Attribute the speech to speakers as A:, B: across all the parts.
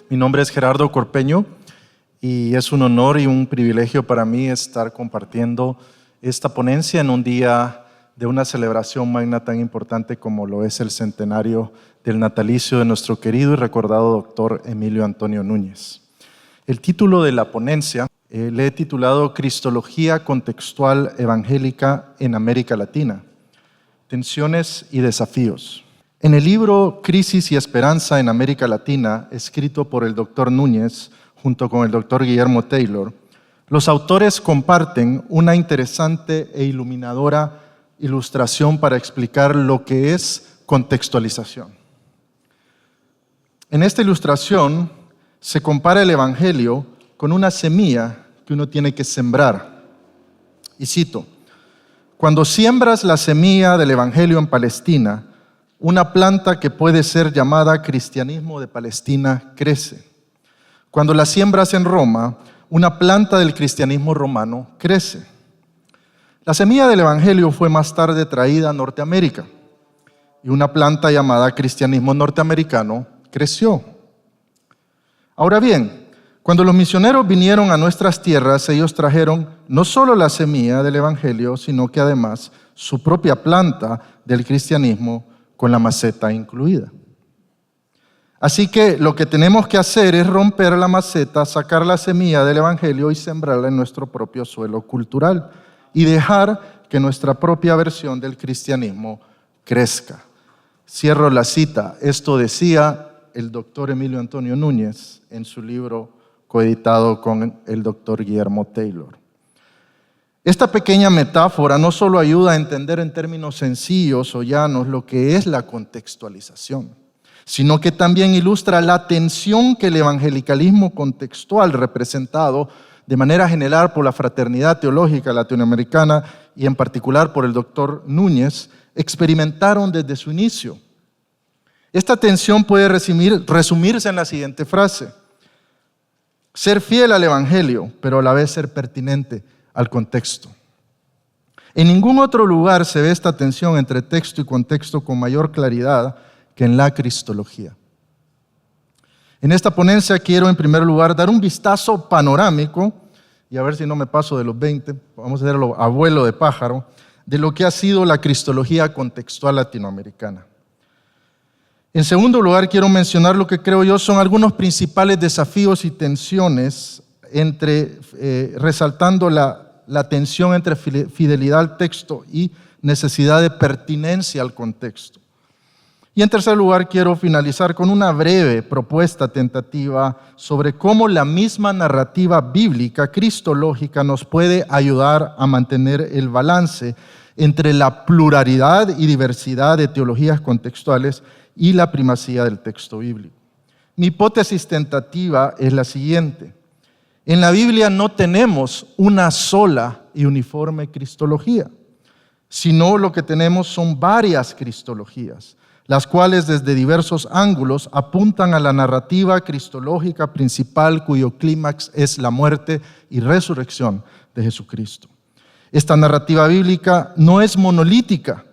A: Mi nombre es Gerardo Corpeño y es un honor y un privilegio para mí estar compartiendo esta ponencia en un día de una celebración magna tan importante como lo es el centenario del natalicio de nuestro querido y recordado doctor Emilio Antonio Núñez. El título de la ponencia le he titulado Cristología contextual evangélica en América Latina, tensiones y desafíos. En el libro Crisis y Esperanza en América Latina, escrito por el doctor Núñez junto con el doctor Guillermo Taylor, los autores comparten una interesante e iluminadora ilustración para explicar lo que es contextualización. En esta ilustración se compara el Evangelio con una semilla que uno tiene que sembrar. Y cito: cuando siembras la semilla del Evangelio en Palestina, una planta que puede ser llamada cristianismo de Palestina crece. Cuando la siembras en Roma, una planta del cristianismo romano crece. La semilla del Evangelio fue más tarde traída a Norteamérica y una planta llamada cristianismo norteamericano creció. Ahora bien, cuando los misioneros vinieron a nuestras tierras, ellos trajeron no solo la semilla del Evangelio, sino que además su propia planta del cristianismo con la maceta incluida. Así que lo que tenemos que hacer es romper la maceta, sacar la semilla del Evangelio y sembrarla en nuestro propio suelo cultural y dejar que nuestra propia versión del cristianismo crezca. Cierro la cita. Esto decía el doctor Emilio Antonio Núñez en su libro coeditado con el doctor Guillermo Taylor. Esta pequeña metáfora no solo ayuda a entender en términos sencillos o llanos lo que es la contextualización, sino que también ilustra la tensión que el evangelicalismo contextual, representado de manera general por la Fraternidad Teológica Latinoamericana y en particular por el doctor Núñez, experimentaron desde su inicio. Esta tensión puede resumirse en la siguiente frase: ser fiel al Evangelio, pero a la vez ser pertinente al contexto. En ningún otro lugar se ve esta tensión entre texto y contexto con mayor claridad que en la cristología. En esta ponencia quiero en primer lugar dar un vistazo panorámico, y a ver si no me paso de los 20, vamos a hacerlo a vuelo de pájaro, de lo que ha sido la cristología contextual latinoamericana. En segundo lugar, quiero mencionar lo que creo yo son algunos principales desafíos y tensiones resaltando la tensión entre fidelidad al texto y necesidad de pertinencia al contexto. Y en tercer lugar, quiero finalizar con una breve propuesta tentativa sobre cómo la misma narrativa bíblica cristológica nos puede ayudar a mantener el balance entre la pluralidad y diversidad de teologías contextuales y la primacía del texto bíblico. Mi hipótesis tentativa es la siguiente: en la Biblia no tenemos una sola y uniforme cristología, sino lo que tenemos son varias cristologías, las cuales desde diversos ángulos apuntan a la narrativa cristológica principal cuyo clímax es la muerte y resurrección de Jesucristo. Esta narrativa bíblica no es monolítica,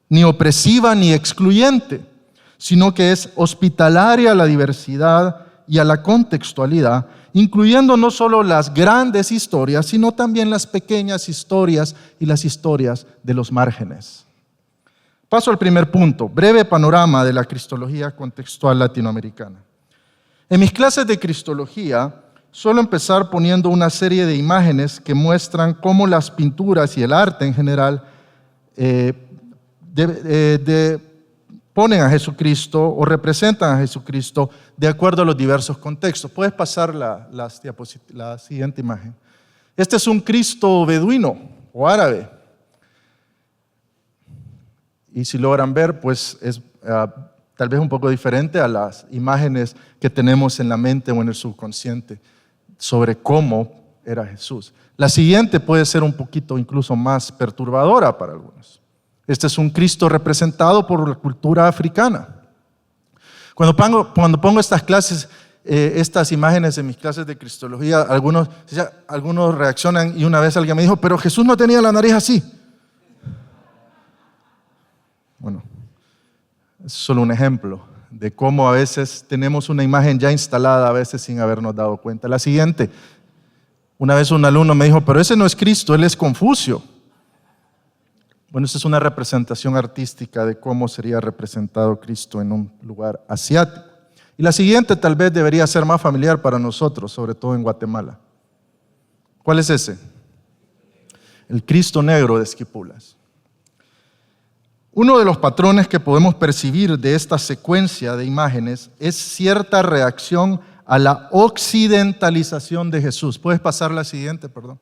A: ni opresiva ni excluyente, sino que es hospitalaria a la diversidad y a la contextualidad, incluyendo no solo las grandes historias, sino también las pequeñas historias y las historias de los márgenes. Paso al primer punto, breve panorama de la cristología contextual latinoamericana. En mis clases de cristología suelo empezar poniendo una serie de imágenes que muestran cómo las pinturas y el arte en general ponen a Jesucristo o representan a Jesucristo de acuerdo a los diversos contextos. Puedes pasar la siguiente imagen. Este es un Cristo beduino o árabe. Y si logran ver, pues es tal vez un poco diferente a las imágenes que tenemos en la mente o en el subconsciente sobre cómo era Jesús. La siguiente puede ser un poquito incluso más perturbadora para algunos. Este es un Cristo representado por la cultura africana. Cuando pongo estas imágenes en mis clases de cristología, algunos reaccionan y una vez alguien me dijo, pero Jesús no tenía la nariz así. Bueno, es solo un ejemplo de cómo a veces tenemos una imagen ya instalada, a veces sin habernos dado cuenta. La siguiente, una vez un alumno me dijo, pero ese no es Cristo, él es Confucio. Bueno, esa es una representación artística de cómo sería representado Cristo en un lugar asiático. Y la siguiente tal vez debería ser más familiar para nosotros, sobre todo en Guatemala. ¿Cuál es ese? El Cristo negro de Esquipulas. Uno de los patrones que podemos percibir de esta secuencia de imágenes es cierta reacción a la occidentalización de Jesús. ¿Puedes pasar la siguiente, perdón?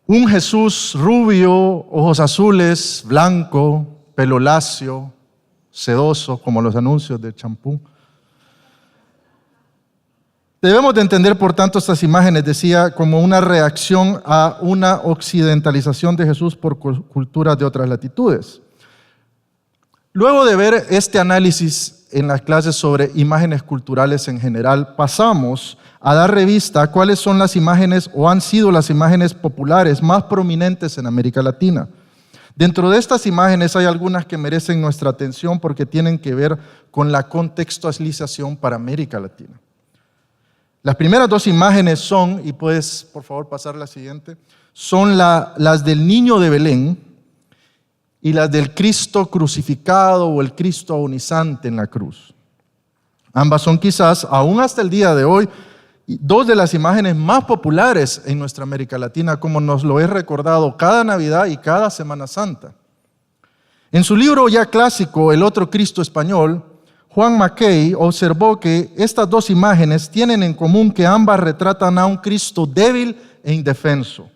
A: Un Jesús rubio, ojos azules, blanco, pelo lacio, sedoso, como los anuncios de champú. Debemos de entender, por tanto, estas imágenes, decía, como una reacción a una occidentalización de Jesús por culturas de otras latitudes. Luego de ver este análisis en las clases sobre imágenes culturales en general, pasamos a dar revista a cuáles son las imágenes o han sido las imágenes populares más prominentes en América Latina. Dentro de estas imágenes hay algunas que merecen nuestra atención porque tienen que ver con la contextualización para América Latina. Las primeras dos imágenes son, y puedes por favor pasar la siguiente, son las del niño de Belén y las del Cristo crucificado o el Cristo agonizante en la cruz. Ambas son quizás, aún hasta el día de hoy, dos de las imágenes más populares en nuestra América Latina, como nos lo he recordado cada Navidad y cada Semana Santa. En su libro ya clásico, El otro Cristo español, Juan Mackay observó que estas dos imágenes tienen en común que ambas retratan a un Cristo débil e indefenso.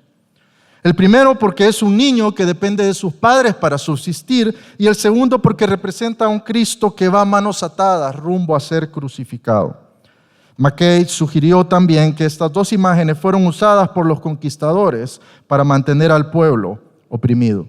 A: El primero porque es un niño que depende de sus padres para subsistir, y el segundo porque representa a un Cristo que va a manos atadas rumbo a ser crucificado. Mackay sugirió también que estas dos imágenes fueron usadas por los conquistadores para mantener al pueblo oprimido.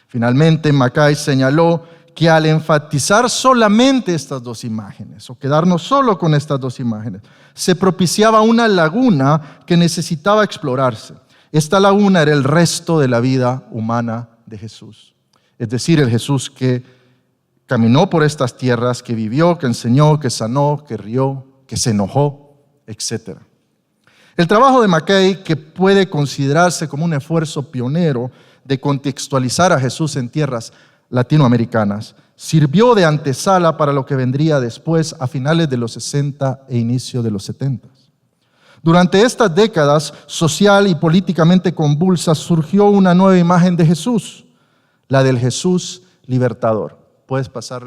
A: Finalmente, Mackay señaló que al enfatizar solamente estas dos imágenes, o quedarnos solo con estas dos imágenes, se propiciaba una laguna que necesitaba explorarse. Esta laguna era el resto de la vida humana de Jesús. Es decir, el Jesús que caminó por estas tierras, que vivió, que enseñó, que sanó, que rió, que se enojó, etc. El trabajo de Mackay, que puede considerarse como un esfuerzo pionero de contextualizar a Jesús en tierras latinoamericanas, sirvió de antesala para lo que vendría después a finales de los 60 e inicio de los 70. Durante estas décadas social y políticamente convulsas surgió una nueva imagen de Jesús, la del Jesús libertador. Puedes pasar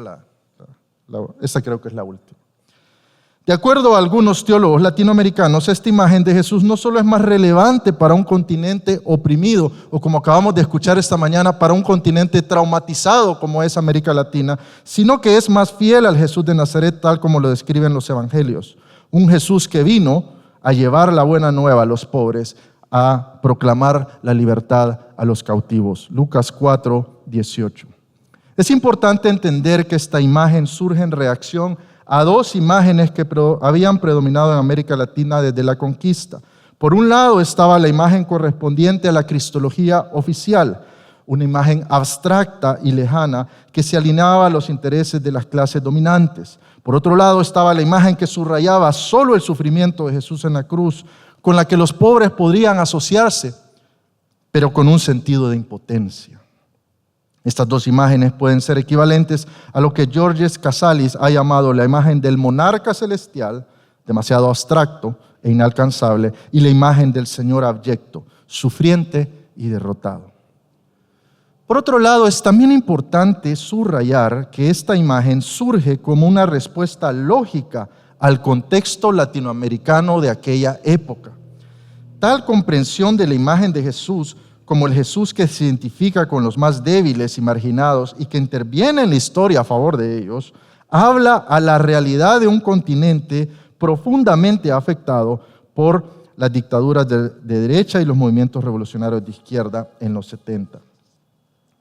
A: esta creo que es la última. De acuerdo a algunos teólogos latinoamericanos, esta imagen de Jesús no solo es más relevante para un continente oprimido, o como acabamos de escuchar esta mañana, para un continente traumatizado como es América Latina, sino que es más fiel al Jesús de Nazaret tal como lo describen los evangelios. Un Jesús que vino a llevar la buena nueva a los pobres, a proclamar la libertad a los cautivos. Lucas 4:18. Es importante entender que esta imagen surge en reacción a dos imágenes que habían predominado en América Latina desde la conquista. Por un lado estaba la imagen correspondiente a la cristología oficial, una imagen abstracta y lejana que se alineaba a los intereses de las clases dominantes. Por otro lado estaba la imagen que subrayaba solo el sufrimiento de Jesús en la cruz, con la que los pobres podrían asociarse, pero con un sentido de impotencia. Estas dos imágenes pueden ser equivalentes a lo que Georges Casalis ha llamado la imagen del monarca celestial, demasiado abstracto e inalcanzable, y la imagen del Señor abyecto, sufriente y derrotado. Por otro lado, es también importante subrayar que esta imagen surge como una respuesta lógica al contexto latinoamericano de aquella época. Tal comprensión de la imagen de Jesús como el Jesús que se identifica con los más débiles y marginados y que interviene en la historia a favor de ellos, habla a la realidad de un continente profundamente afectado por las dictaduras de derecha y los movimientos revolucionarios de izquierda en los 70.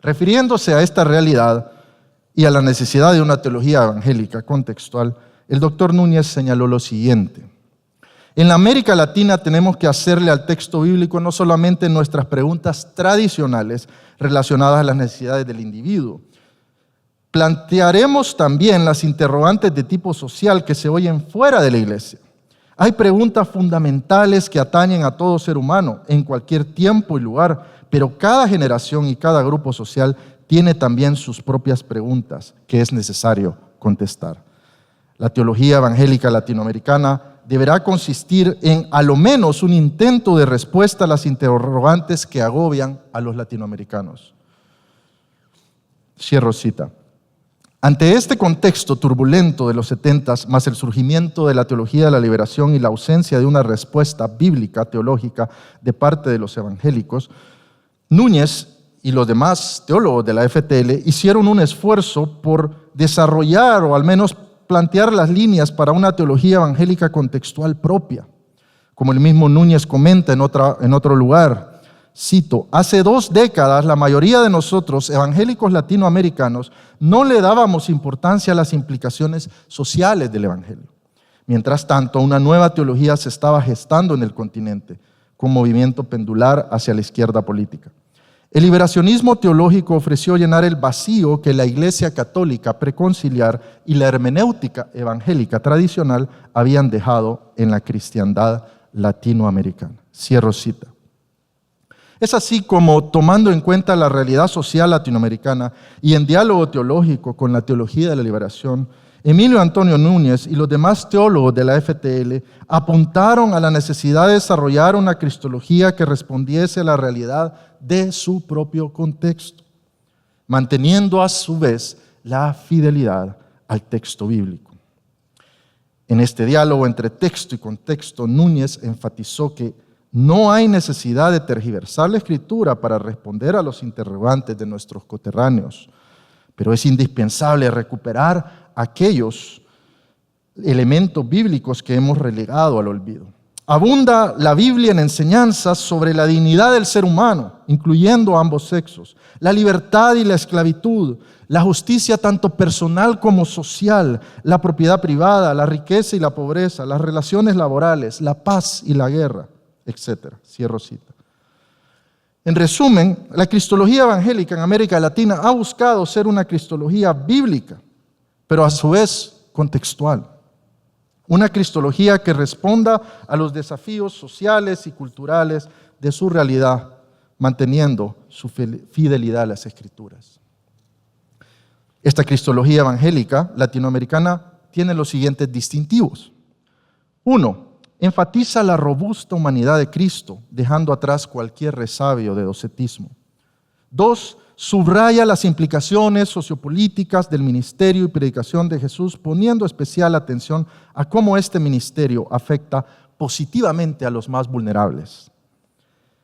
A: Refiriéndose a esta realidad y a la necesidad de una teología evangélica contextual, el doctor Núñez señaló lo siguiente: En la América Latina tenemos que hacerle al texto bíblico no solamente nuestras preguntas tradicionales relacionadas a las necesidades del individuo. Plantearemos también las interrogantes de tipo social que se oyen fuera de la iglesia. Hay preguntas fundamentales que atañen a todo ser humano en cualquier tiempo y lugar, pero cada generación y cada grupo social tiene también sus propias preguntas que es necesario contestar. La teología evangélica latinoamericana deberá consistir en a lo menos un intento de respuesta a las interrogantes que agobian a los latinoamericanos. Cierro cita. Ante este contexto turbulento de los 70s, más el surgimiento de la teología de la liberación y la ausencia de una respuesta bíblica, teológica, de parte de los evangélicos, Núñez y los demás teólogos de la FTL hicieron un esfuerzo por desarrollar o al menos plantear las líneas para una teología evangélica contextual propia. Como el mismo Núñez comenta en otro lugar, cito, hace 2 décadas la mayoría de nosotros, evangélicos latinoamericanos, no le dábamos importancia a las implicaciones sociales del evangelio. Mientras tanto, una nueva teología se estaba gestando en el continente, con movimiento pendular hacia la izquierda política. El liberacionismo teológico ofreció llenar el vacío que la Iglesia católica preconciliar y la hermenéutica evangélica tradicional habían dejado en la cristiandad latinoamericana. Cierro cita. Es así como, tomando en cuenta la realidad social latinoamericana y en diálogo teológico con la teología de la liberación, Emilio Antonio Núñez y los demás teólogos de la FTL apuntaron a la necesidad de desarrollar una cristología que respondiese a la realidad de su propio contexto, manteniendo a su vez la fidelidad al texto bíblico. En este diálogo entre texto y contexto, Núñez enfatizó que no hay necesidad de tergiversar la Escritura para responder a los interrogantes de nuestros coterráneos, pero es indispensable recuperar aquellos elementos bíblicos que hemos relegado al olvido. Abunda la Biblia en enseñanzas sobre la dignidad del ser humano, incluyendo a ambos sexos, la libertad y la esclavitud, la justicia tanto personal como social, la propiedad privada, la riqueza y la pobreza, las relaciones laborales, la paz y la guerra, etc. Cierro cita. En resumen, la cristología evangélica en América Latina ha buscado ser una cristología bíblica, pero a su vez contextual. Una cristología que responda a los desafíos sociales y culturales de su realidad, manteniendo su fidelidad a las Escrituras. Esta cristología evangélica latinoamericana tiene los siguientes distintivos. 1. Enfatiza la robusta humanidad de Cristo, dejando atrás cualquier resabio de docetismo. 2. Subraya las implicaciones sociopolíticas del ministerio y predicación de Jesús, poniendo especial atención a cómo este ministerio afecta positivamente a los más vulnerables.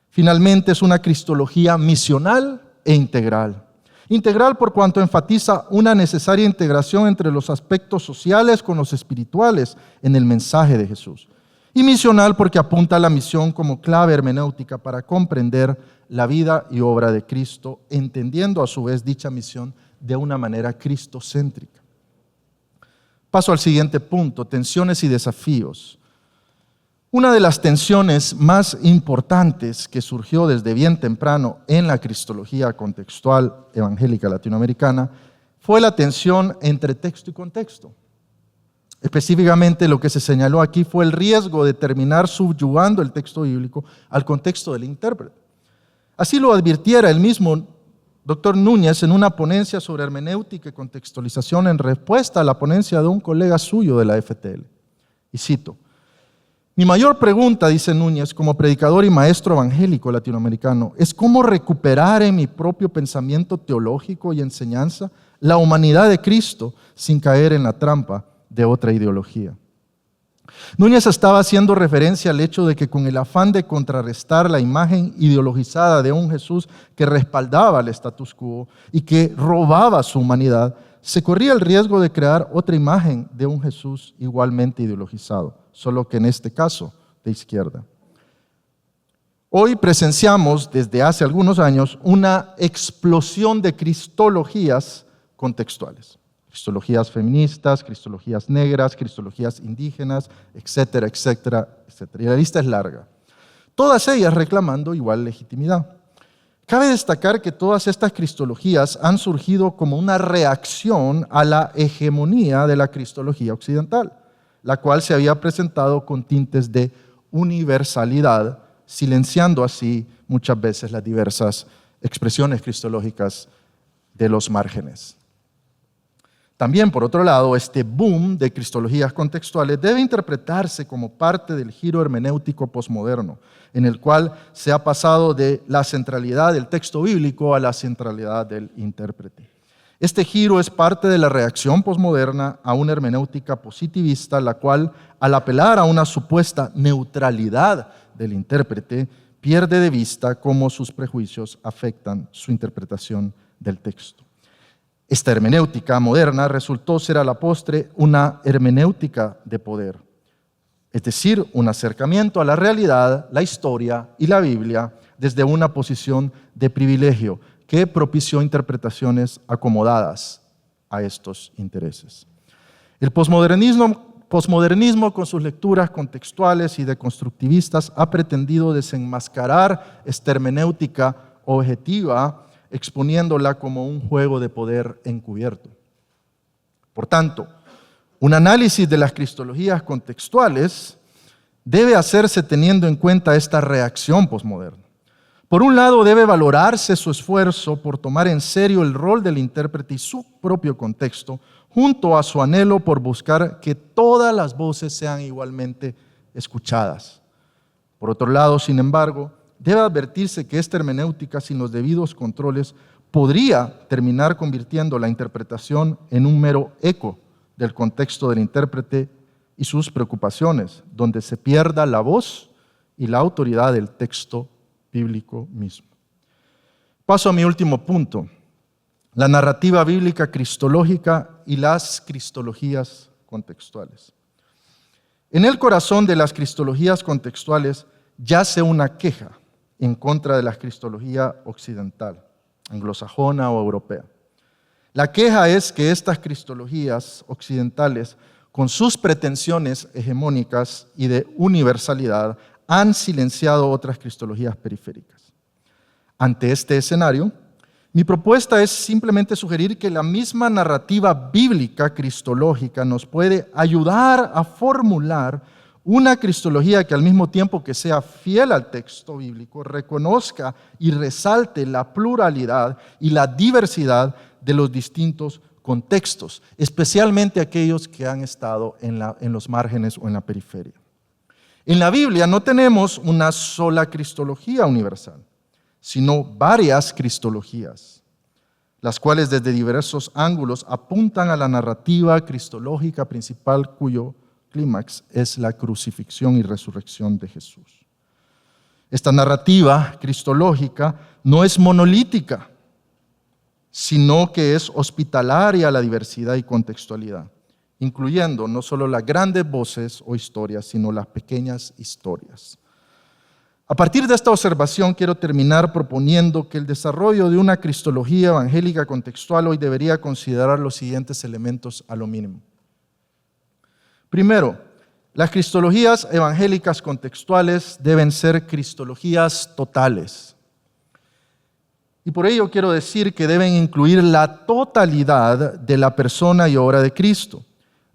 A: Finalmente, es una cristología misional e integral. Integral por cuanto enfatiza una necesaria integración entre los aspectos sociales con los espirituales en el mensaje de Jesús. Y misional porque apunta a la misión como clave hermenéutica para comprender la vida y obra de Cristo, entendiendo a su vez dicha misión de una manera cristocéntrica. Paso al siguiente punto, tensiones y desafíos. Una de las tensiones más importantes que surgió desde bien temprano en la cristología contextual evangélica latinoamericana fue la tensión entre texto y contexto. Específicamente lo que se señaló aquí fue el riesgo de terminar subyugando el texto bíblico al contexto del intérprete. Así lo advirtiera el mismo doctor Núñez en una ponencia sobre hermenéutica y contextualización en respuesta a la ponencia de un colega suyo de la FTL. Y cito, mi mayor pregunta, dice Núñez, como predicador y maestro evangélico latinoamericano, es cómo recuperar en mi propio pensamiento teológico y enseñanza la humanidad de Cristo sin caer en la trampa de otra ideología. Núñez estaba haciendo referencia al hecho de que con el afán de contrarrestar la imagen ideologizada de un Jesús que respaldaba el status quo y que robaba su humanidad, se corría el riesgo de crear otra imagen de un Jesús igualmente ideologizado, solo que en este caso de izquierda. Hoy presenciamos desde hace algunos años una explosión de cristologías contextuales. Cristologías feministas, cristologías negras, cristologías indígenas, etcétera, etcétera, etcétera. Y la lista es larga. Todas ellas reclamando igual legitimidad. Cabe destacar que todas estas cristologías han surgido como una reacción a la hegemonía de la cristología occidental, la cual se había presentado con tintes de universalidad, silenciando así muchas veces las diversas expresiones cristológicas de los márgenes. También, por otro lado, este boom de cristologías contextuales debe interpretarse como parte del giro hermenéutico posmoderno, en el cual se ha pasado de la centralidad del texto bíblico a la centralidad del intérprete. Este giro es parte de la reacción posmoderna a una hermenéutica positivista, la cual, al apelar a una supuesta neutralidad del intérprete, pierde de vista cómo sus prejuicios afectan su interpretación del texto. Esta hermenéutica moderna resultó ser a la postre una hermenéutica de poder, es decir, un acercamiento a la realidad, la historia y la Biblia desde una posición de privilegio que propició interpretaciones acomodadas a estos intereses. El posmodernismo con sus lecturas contextuales y deconstructivistas ha pretendido desenmascarar esta hermenéutica objetiva, exponiéndola como un juego de poder encubierto. Por tanto, un análisis de las cristologías contextuales debe hacerse teniendo en cuenta esta reacción posmoderna. Por un lado, debe valorarse su esfuerzo por tomar en serio el rol del intérprete y su propio contexto, junto a su anhelo por buscar que todas las voces sean igualmente escuchadas. Por otro lado, sin embargo, debe advertirse que esta hermenéutica sin los debidos controles podría terminar convirtiendo la interpretación en un mero eco del contexto del intérprete y sus preocupaciones, donde se pierda la voz y la autoridad del texto bíblico mismo. Paso a mi último punto, la narrativa bíblica cristológica y las cristologías contextuales. En el corazón de las cristologías contextuales yace una queja en contra de la cristología occidental, anglosajona o europea. La queja es que estas cristologías occidentales, con sus pretensiones hegemónicas y de universalidad, han silenciado otras cristologías periféricas. Ante este escenario, mi propuesta es simplemente sugerir que la misma narrativa bíblica cristológica nos puede ayudar a formular una cristología que al mismo tiempo que sea fiel al texto bíblico, reconozca y resalte la pluralidad y la diversidad de los distintos contextos, especialmente aquellos que han estado en los márgenes o en la periferia. En la Biblia no tenemos una sola cristología universal, sino varias cristologías, las cuales desde diversos ángulos apuntan a la narrativa cristológica principal cuyo clímax es la crucifixión y resurrección de Jesús. Esta narrativa cristológica no es monolítica, sino que es hospitalaria a la diversidad y contextualidad, incluyendo no solo las grandes voces o historias, sino las pequeñas historias. A partir de esta observación quiero terminar proponiendo que el desarrollo de una cristología evangélica contextual hoy debería considerar los siguientes elementos a lo mínimo. Primero, las cristologías evangélicas contextuales deben ser cristologías totales. Y por ello quiero decir que deben incluir la totalidad de la persona y obra de Cristo.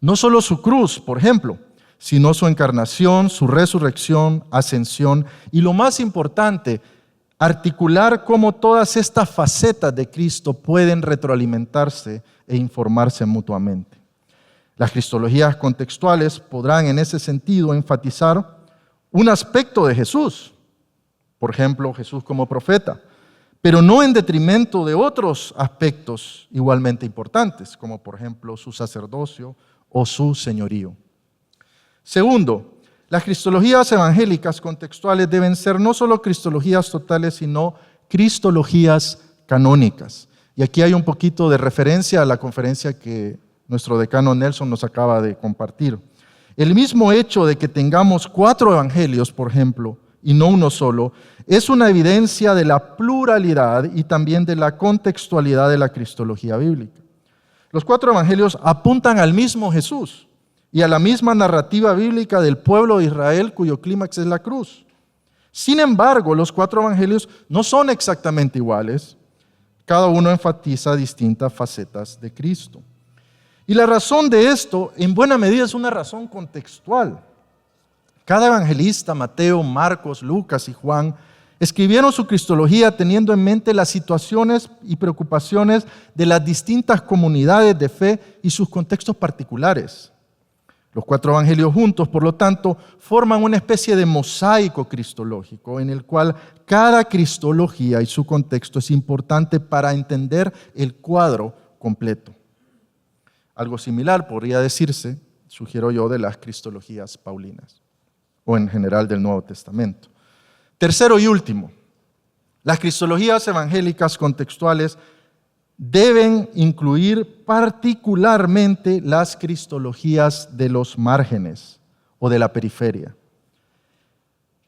A: No solo su cruz, por ejemplo, sino su encarnación, su resurrección, ascensión y lo más importante, articular cómo todas estas facetas de Cristo pueden retroalimentarse e informarse mutuamente. Las cristologías contextuales podrán en ese sentido enfatizar un aspecto de Jesús, por ejemplo, Jesús como profeta, pero no en detrimento de otros aspectos igualmente importantes, como por ejemplo su sacerdocio o su señorío. Segundo, las cristologías evangélicas contextuales deben ser no solo cristologías totales, sino cristologías canónicas. Y aquí hay un poquito de referencia a la conferencia que nuestro decano Nelson nos acaba de compartir. El mismo hecho de que tengamos 4 evangelios, por ejemplo, y no uno solo, es una evidencia de la pluralidad y también de la contextualidad de la cristología bíblica. Los 4 evangelios apuntan al mismo Jesús y a la misma narrativa bíblica del pueblo de Israel cuyo clímax es la cruz. Sin embargo, los 4 evangelios no son exactamente iguales. Cada uno enfatiza distintas facetas de Cristo. Y la razón de esto, en buena medida, es una razón contextual. Cada evangelista, Mateo, Marcos, Lucas y Juan, escribieron su cristología teniendo en mente las situaciones y preocupaciones de las distintas comunidades de fe y sus contextos particulares. Los 4 evangelios juntos, por lo tanto, forman una especie de mosaico cristológico en el cual cada cristología y su contexto es importante para entender el cuadro completo. Algo similar podría decirse, sugiero yo, de las cristologías paulinas o en general del Nuevo Testamento. Tercero y último, las cristologías evangélicas contextuales deben incluir particularmente las cristologías de los márgenes o de la periferia.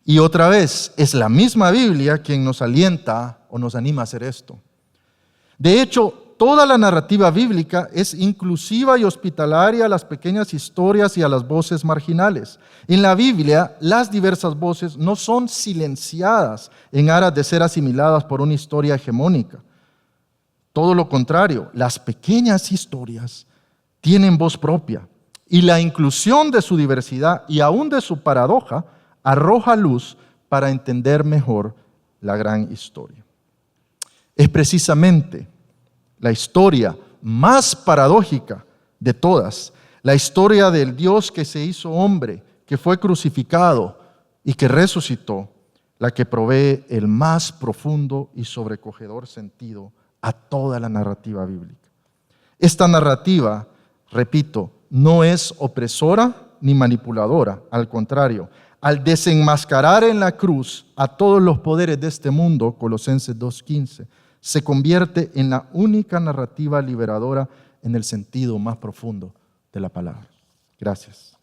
A: Y otra vez, es la misma Biblia quien nos alienta o nos anima a hacer esto. De hecho, toda la narrativa bíblica es inclusiva y hospitalaria a las pequeñas historias y a las voces marginales. En la Biblia, las diversas voces no son silenciadas en aras de ser asimiladas por una historia hegemónica. Todo lo contrario, las pequeñas historias tienen voz propia y la inclusión de su diversidad y aún de su paradoja arroja luz para entender mejor la gran historia. Es precisamente la historia más paradójica de todas, la historia del Dios que se hizo hombre, que fue crucificado y que resucitó, la que provee el más profundo y sobrecogedor sentido a toda la narrativa bíblica. Esta narrativa, repito, no es opresora ni manipuladora, al contrario, al desenmascarar en la cruz a todos los poderes de este mundo, Colosenses 2:15, se convierte en la única narrativa liberadora en el sentido más profundo de la palabra. Gracias.